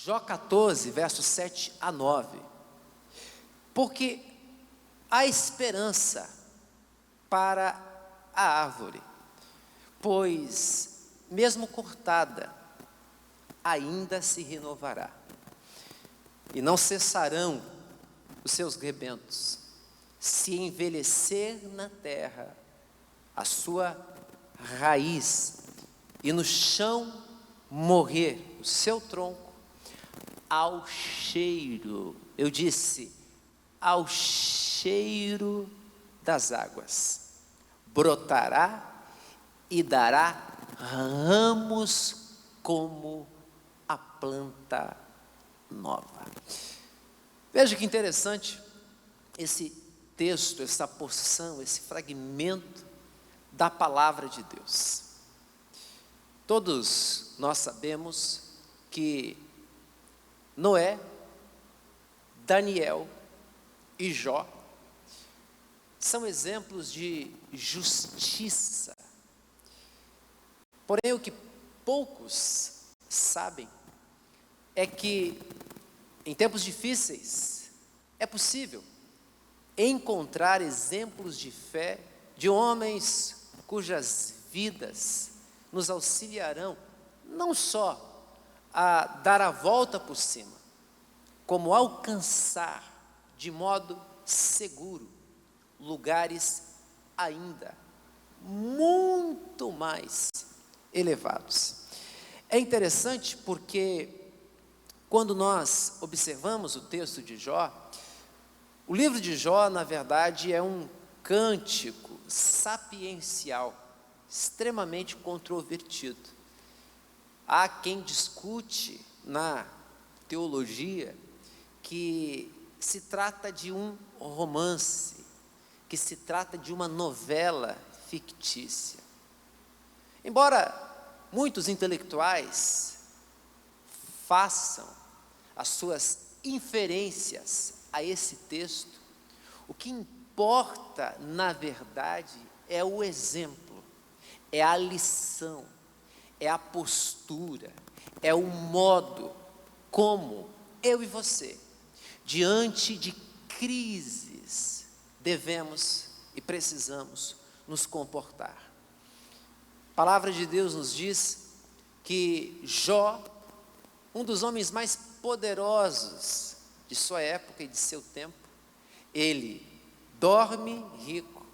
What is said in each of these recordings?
Jó 14, versos 7 a 9. Porque há esperança para a árvore, pois, mesmo cortada, ainda se renovará, e não cessarão os seus rebentos. Se envelhecer na terra a sua raiz, e no chão morrer o seu tronco, ao cheiro, eu disse, ao cheiro das águas, brotará e dará ramos como a planta nova. Veja que interessante esse texto, essa porção, esse fragmento da palavra de Deus. Todos nós sabemos que Noé, Daniel e Jó são exemplos de justiça. Porém, o que poucos sabem é que em tempos difíceis é possível encontrar exemplos de fé de homens cujas vidas nos auxiliarão não só a dar a volta por cima, como alcançar de modo seguro lugares ainda muito mais elevados. É interessante porque quando nós observamos o texto de Jó, o livro de Jó, na verdade, é um cântico sapiencial, extremamente controvertido. Há quem discute na teologia que se trata de um romance, que se trata de uma novela fictícia. Embora muitos intelectuais façam as suas inferências a esse texto, o que importa, na verdade, é o exemplo, é a lição, é a postura, é o modo como eu e você, diante de crises, devemos e precisamos nos comportar. A palavra de Deus nos diz que Jó, um dos homens mais poderosos de sua época e de seu tempo, ele dorme rico,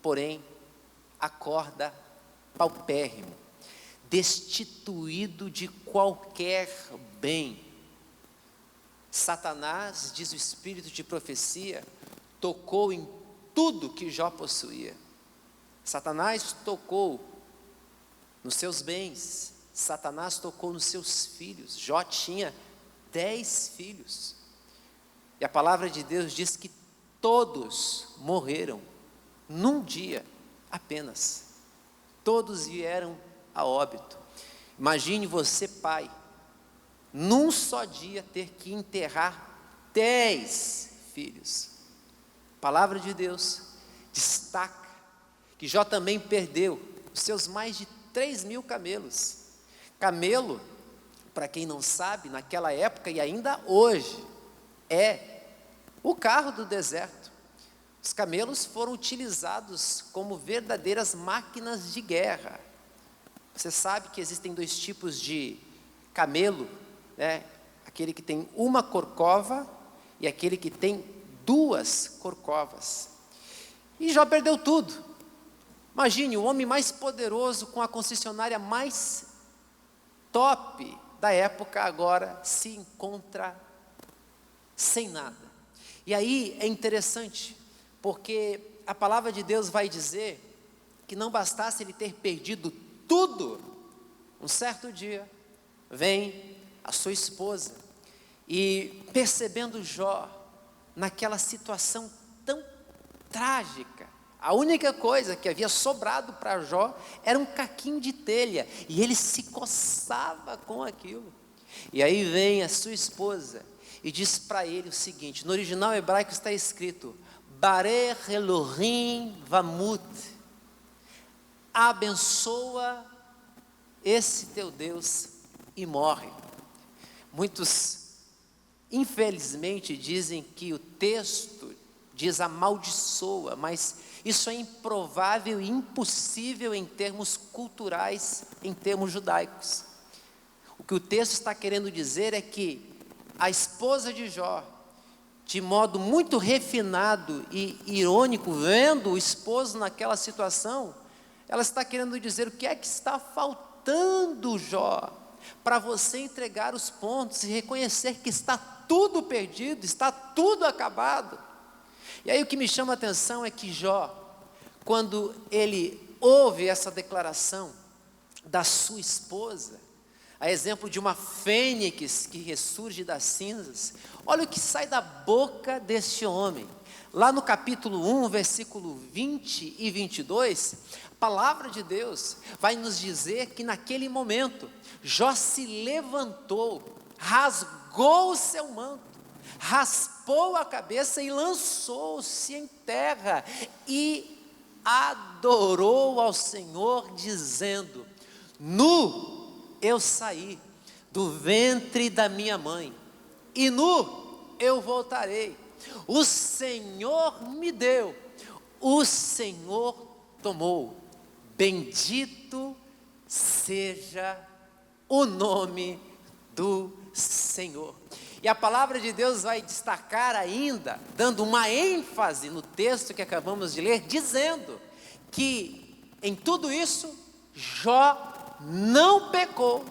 porém acorda paupérrimo, destituído de qualquer bem. Satanás, diz o espírito de profecia, tocou em tudo que Jó possuía. Satanás tocou nos seus bens, Satanás tocou nos seus filhos. Jó tinha 10 filhos. E a palavra de Deus diz que todos morreram num dia apenas. Todos vieram a óbito. Imagine você, pai, num só dia ter que enterrar 10 filhos. A palavra de Deus destaca que Jó também perdeu os seus mais de 3.000 camelos. Camelo, para quem não sabe, naquela época e ainda hoje, é o carro do deserto. Os camelos foram utilizados como verdadeiras máquinas de guerra. Você sabe que existem 2 tipos de camelo, né? Aquele que tem uma corcova e aquele que tem 2 corcovas. E Jó perdeu tudo. Imagine, o homem mais poderoso com a concessionária mais top da época agora se encontra sem nada. E aí é interessante, porque a palavra de Deus vai dizer que não bastasse ele ter perdido tudo, um certo dia vem a sua esposa e, percebendo Jó naquela situação tão trágica, a única coisa que havia sobrado para Jó era um caquinho de telha, e ele se coçava com aquilo. E aí vem a sua esposa e diz para ele o seguinte, no original hebraico está escrito, Barech Elohim Vamut, abençoa esse teu Deus e morre. Muitos, infelizmente, dizem que o texto diz amaldiçoa, mas isso é improvável e impossível em termos culturais, em termos judaicos. O que o texto está querendo dizer é que a esposa de Jó, de modo muito refinado e irônico, vendo o esposo naquela situação, ela está querendo dizer: o que é que está faltando, Jó, para você entregar os pontos e reconhecer que está tudo perdido, está tudo acabado. E aí o que me chama a atenção é que Jó, quando ele ouve essa declaração da sua esposa, a exemplo de uma fênix que ressurge das cinzas, olha o que sai da boca deste homem. Lá no capítulo 1, versículo 20 e 22, a palavra de Deus vai nos dizer que naquele momento, Jó se levantou, rasgou o seu manto, raspou a cabeça e lançou-se em terra e adorou ao Senhor, dizendo: nu eu saí do ventre da minha mãe, e nu eu voltarei. O Senhor me deu, o Senhor tomou. Bendito seja o nome do Senhor. E a palavra de Deus vai destacar ainda, dando uma ênfase no texto que acabamos de ler, dizendo que em tudo isso, Jó não pecou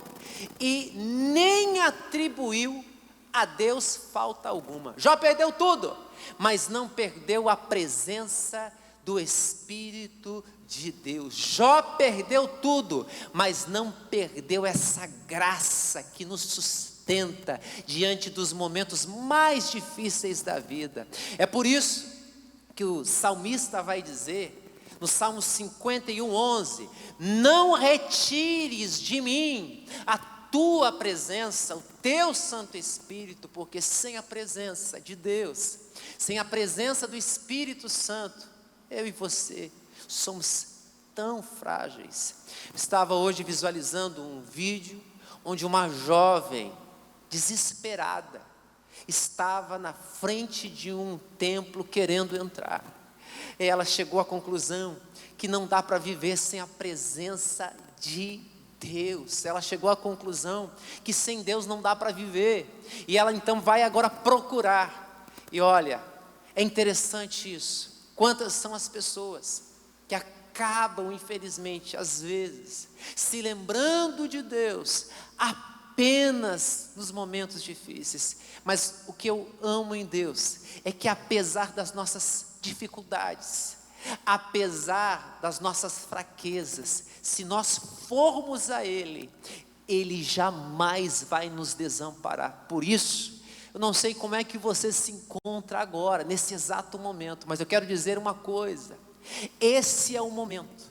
e nem atribuiu a Deus falta alguma. Jó perdeu tudo, mas não perdeu a presença do Espírito de Deus. Jó perdeu tudo, mas não perdeu essa graça que nos sustenta diante dos momentos mais difíceis da vida. É por isso que o salmista vai dizer, no Salmo 51:11, não retires de mim a tua presença, o teu Santo Espírito, porque sem a presença de Deus, sem a presença do Espírito Santo, eu e você somos tão frágeis. Estava hoje visualizando um vídeo onde uma jovem desesperada estava na frente de um templo querendo entrar. E ela chegou à conclusão que não dá para viver sem a presença de Deus. Ela chegou à conclusão que sem Deus não dá para viver. E ela então vai agora procurar. E olha, é interessante isso. Quantas são as pessoas que acabam, infelizmente, às vezes, se lembrando de Deus apenas nos momentos difíceis. Mas o que eu amo em Deus é que, apesar das nossas dificuldades, apesar das nossas fraquezas, se nós formos a Ele, Ele jamais vai nos desamparar. Por isso, eu não sei como é que você se encontra agora, nesse exato momento, mas eu quero dizer uma coisa: esse é o momento,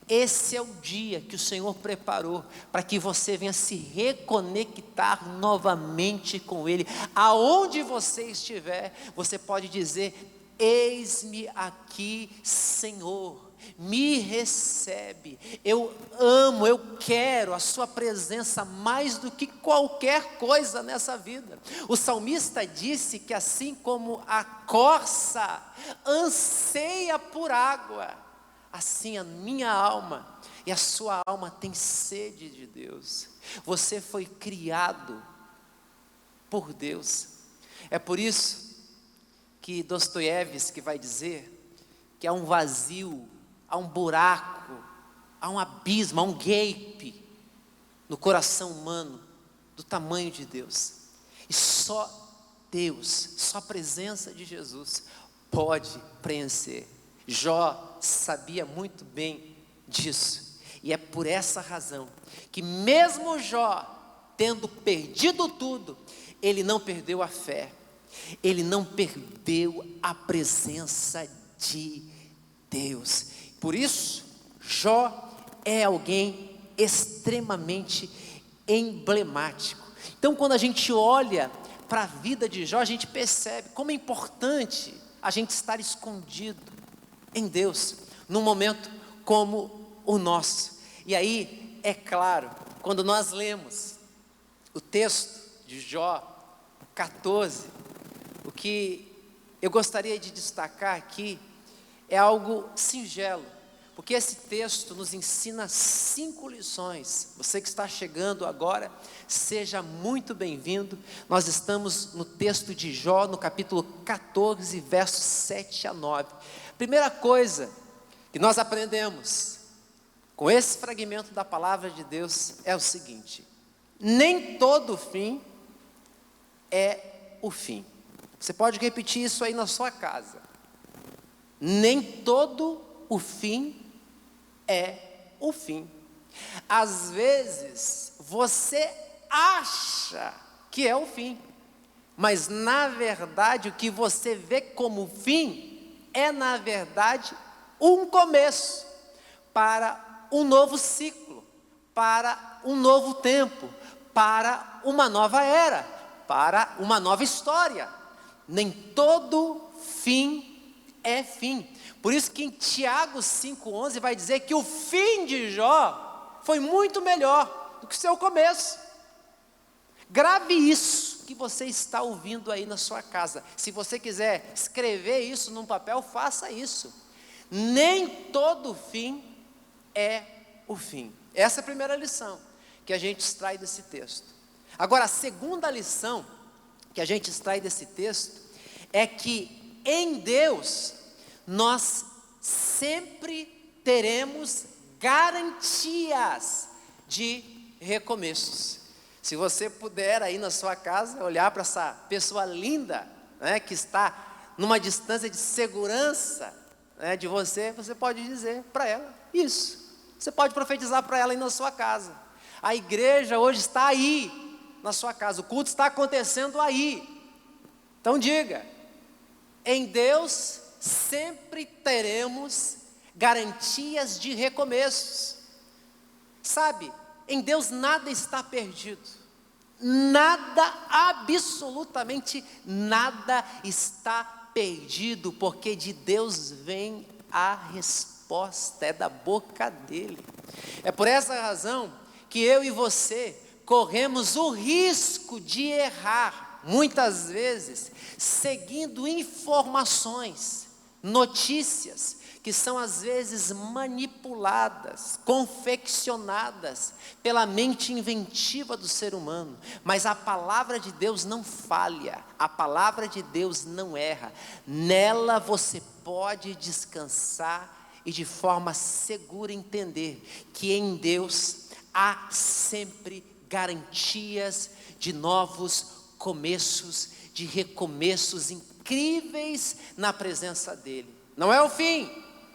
esse é o dia que o Senhor preparou para que você venha se reconectar novamente com Ele. Aonde você estiver, você pode dizer: eis-me aqui, Senhor, me recebe. Eu amo, eu quero a sua presença mais do que qualquer coisa nessa vida. O salmista disse que assim como a corça anseia por água, assim a minha alma e a sua alma tem sede de Deus. Você foi criado por Deus. É por isso que Dostoiévski vai dizer que há um vazio, há um buraco, há um abismo, há um gap no coração humano do tamanho de Deus. E só Deus, só a presença de Jesus pode preencher. Jó sabia muito bem disso. E é por essa razão que mesmo Jó, tendo perdido tudo, ele não perdeu a fé. Ele não perdeu a presença de Deus. Por isso, Jó é alguém extremamente emblemático. Então, quando a gente olha para a vida de Jó, a gente percebe como é importante a gente estar escondido em Deus, num momento como o nosso. E aí, é claro, quando nós lemos o texto de Jó 14, o que eu gostaria de destacar aqui é algo singelo, porque esse texto nos ensina 5 lições. Você que está chegando agora, seja muito bem-vindo. Nós estamos no texto de Jó, no capítulo 14, versos 7 a 9. Primeira coisa que nós aprendemos com esse fragmento da palavra de Deus é o seguinte: nem todo fim é o fim. Você pode repetir isso aí na sua casa. Nem todo o fim é o fim. Às vezes você acha que é o fim, mas na verdade o que você vê como fim é na verdade um começo para um novo ciclo, para um novo tempo, para uma nova era, para uma nova história. Nem todo fim é fim. Por isso que em Tiago 5,11 vai dizer que o fim de Jó foi muito melhor do que o seu começo. Grave isso que você está ouvindo aí na sua casa. Se você quiser escrever isso num papel, faça isso. Nem todo fim é o fim. Essa é a primeira lição que a gente extrai desse texto. Agora, a segunda lição que a gente extrai desse texto é que em Deus nós sempre teremos garantias de recomeços. Se você puder aí na sua casa olhar para essa pessoa linda, né, que está numa distância de segurança, né, de você, você pode dizer para ela isso. Você pode profetizar para ela aí na sua casa. A igreja hoje está aí na sua casa, o culto está acontecendo aí. Então diga: em Deus sempre teremos garantias de recomeços. Sabe, em Deus nada está perdido. Nada, absolutamente nada está perdido, porque de Deus vem a resposta, é da boca dele. É por essa razão que eu e você corremos o risco de errar, muitas vezes, seguindo informações, notícias, que são às vezes manipuladas, confeccionadas pela mente inventiva do ser humano. Mas a palavra de Deus não falha, a palavra de Deus não erra. Nela você pode descansar e de forma segura entender que em Deus há sempre garantias de novos começos, de recomeços incríveis na presença dele. Não é o fim,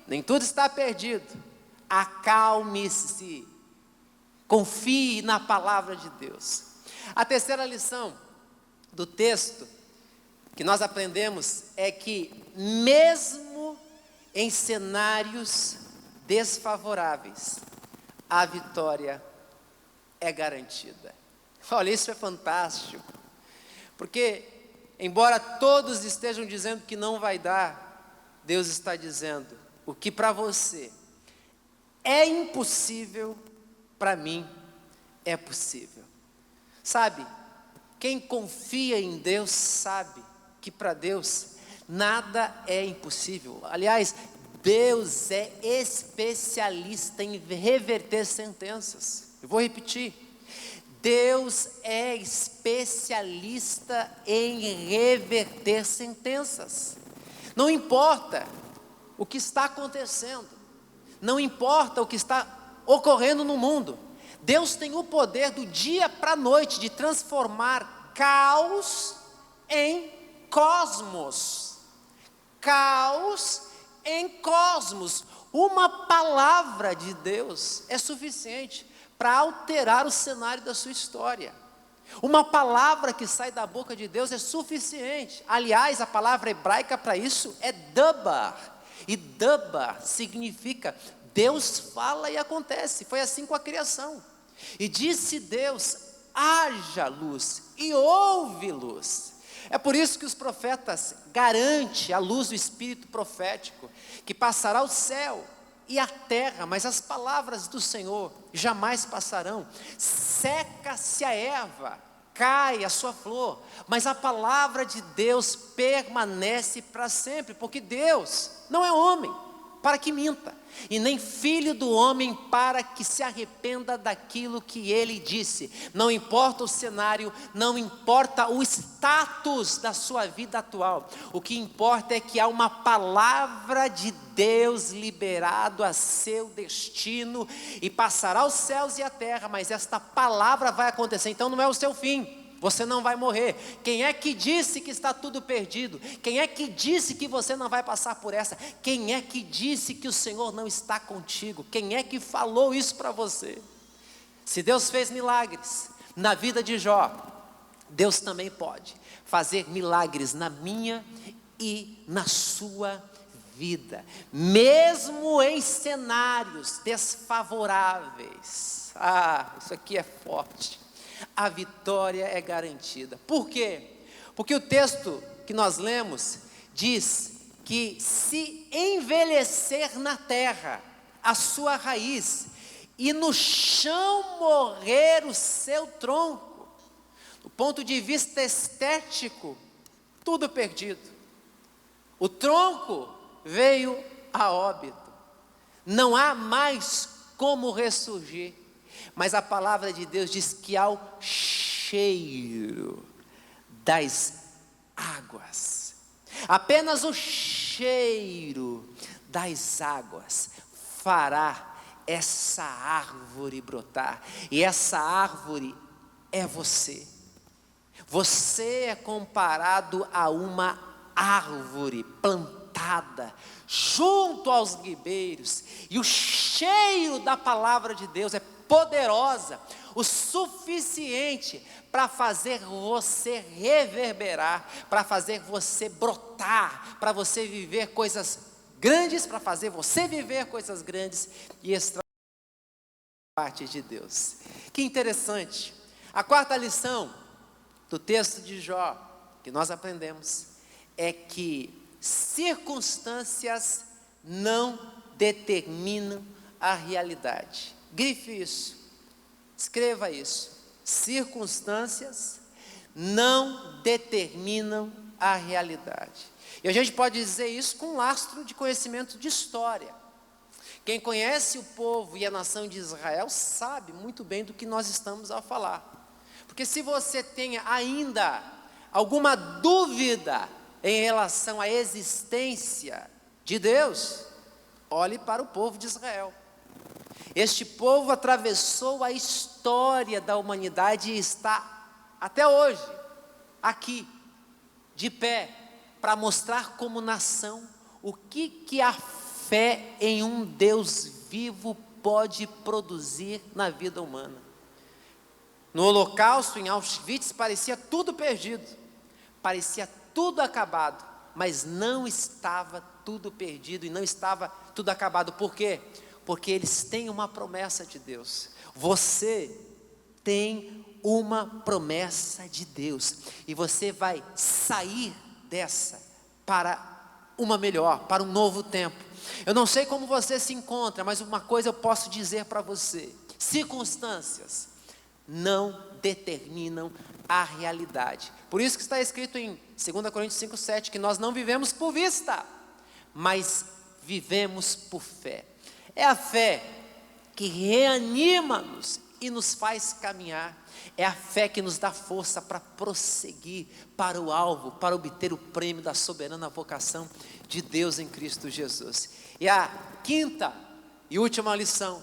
nem tudo está perdido. Acalme-se, confie na palavra de Deus. A terceira lição do texto que nós aprendemos é que mesmo em cenários desfavoráveis, a vitória é garantida. Olha, isso é fantástico, porque embora todos estejam dizendo que não vai dar, Deus está dizendo: o que para você é impossível, para mim é possível. Sabe, quem confia em Deus sabe que para Deus nada é impossível. Aliás, Deus é especialista em reverter sentenças. Eu vou repetir: Deus é especialista em reverter sentenças. Não importa o que está acontecendo, não importa o que está ocorrendo no mundo, Deus tem o poder do dia para a noite de transformar caos em cosmos. Caos em cosmos. Uma palavra de Deus é suficiente para alterar o cenário da sua história. Uma palavra que sai da boca de Deus é suficiente. Aliás, a palavra hebraica para isso é dabar. E dabar significa Deus fala e acontece. Foi assim com a criação. E disse Deus: haja luz, e houve luz. É por isso que os profetas garantem a luz do Espírito profético, que passará o céu e a terra, mas as palavras do Senhor jamais passarão. Seca-se a erva, cai a sua flor, mas a palavra de Deus permanece para sempre, porque Deus não é homem para que minta, e nem filho do homem para que se arrependa daquilo que ele disse. Não importa o cenário, não importa o status da sua vida atual, o que importa é que há uma palavra de Deus liberado a seu destino, e passará os céus e a terra, mas esta palavra vai acontecer. Então não é o seu fim. Você não vai morrer. Quem é que disse que está tudo perdido? Quem é que disse que você não vai passar por essa? Quem é que disse que o Senhor não está contigo? Quem é que falou isso para você? Se Deus fez milagres na vida de Jó, Deus também pode fazer milagres na minha e na sua vida, mesmo em cenários desfavoráveis. Isso aqui é forte. A vitória é garantida. Por quê? Porque o texto que nós lemos diz que se envelhecer na terra a sua raiz, e no chão morrer o seu tronco, do ponto de vista estético, tudo perdido. O tronco veio a óbito, não há mais como ressurgir. Mas a palavra de Deus diz que ao cheiro das águas, apenas o cheiro das águas fará essa árvore brotar. E essa árvore é você. Você é comparado a uma árvore plantada junto aos ribeiros, e o cheiro da palavra de Deus é poderosa, o suficiente para fazer você reverberar, para fazer você brotar, para você viver coisas grandes, para fazer você viver coisas grandes e extraordinárias da parte de Deus. Que interessante. A quarta lição do texto de Jó que nós aprendemos é que circunstâncias não determinam a realidade. Grife isso, escreva isso. Circunstâncias não determinam a realidade. E a gente pode dizer isso com um lastro de conhecimento de história. Quem conhece o povo e a nação de Israel sabe muito bem do que nós estamos a falar. Porque se você tem ainda alguma dúvida em relação à existência de Deus, olhe para o povo de Israel. Este povo atravessou a história da humanidade e está até hoje aqui, de pé, para mostrar como nação o que a fé em um Deus vivo pode produzir na vida humana. No Holocausto, em Auschwitz, parecia tudo perdido, parecia tudo acabado, mas não estava tudo perdido e não estava tudo acabado. Por quê? Porque eles têm uma promessa de Deus. Você tem uma promessa de Deus, e você vai sair dessa para uma melhor, para um novo tempo. Eu não sei como você se encontra, mas uma coisa eu posso dizer para você: circunstâncias não determinam a realidade. Por isso que está escrito em 2 Coríntios 5,7, que nós não vivemos por vista, mas vivemos por fé. É a fé que reanima-nos e nos faz caminhar. É a fé que nos dá força para prosseguir para o alvo, para obter o prêmio da soberana vocação de Deus em Cristo Jesus. E a quinta e última lição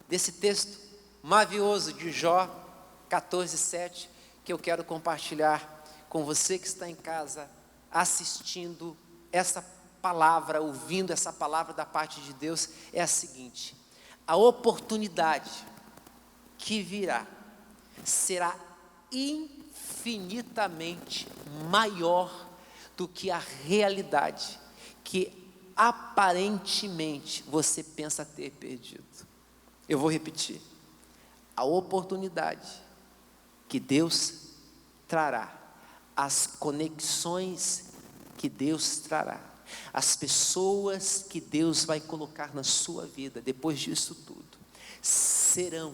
desse texto maravilhoso de Jó 14:7, que eu quero compartilhar com você que está em casa, assistindo essa palavra, ouvindo essa palavra da parte de Deus, é a seguinte: a oportunidade que virá será infinitamente maior do que a realidade que aparentemente você pensa ter perdido. Eu vou repetir: a oportunidade que Deus trará, as conexões que Deus trará, as pessoas que Deus vai colocar na sua vida depois disso tudo, serão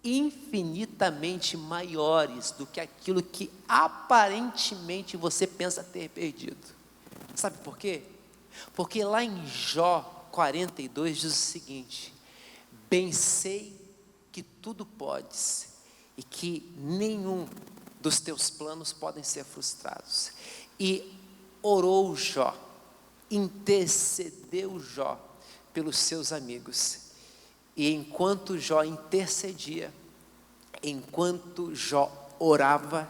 infinitamente maiores do que aquilo que aparentemente você pensa ter perdido. Sabe por quê? Porque lá em Jó 42 diz o seguinte: bem sei que tudo podes e que nenhum dos teus planos podem ser frustrados. E orou Jó, intercedeu Jó pelos seus amigos. E enquanto Jó intercedia, enquanto Jó orava,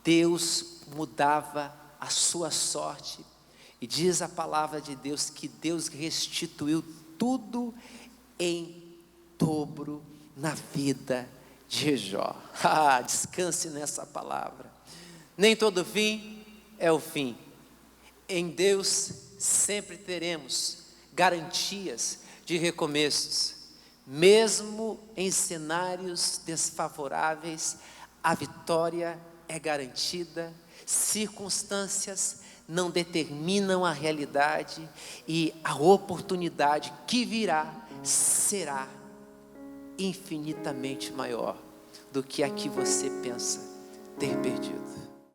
Deus mudava a sua sorte. E diz a palavra de Deus que Deus restituiu tudo em dobro na vida de Jó. Descanse nessa palavra. Nem todo fim é o fim. Em Deus sempre teremos garantias de recomeços. Mesmo em cenários desfavoráveis, a vitória é garantida. Circunstâncias não determinam a realidade, e a oportunidade que virá será infinitamente maior do que a que você pensa ter perdido.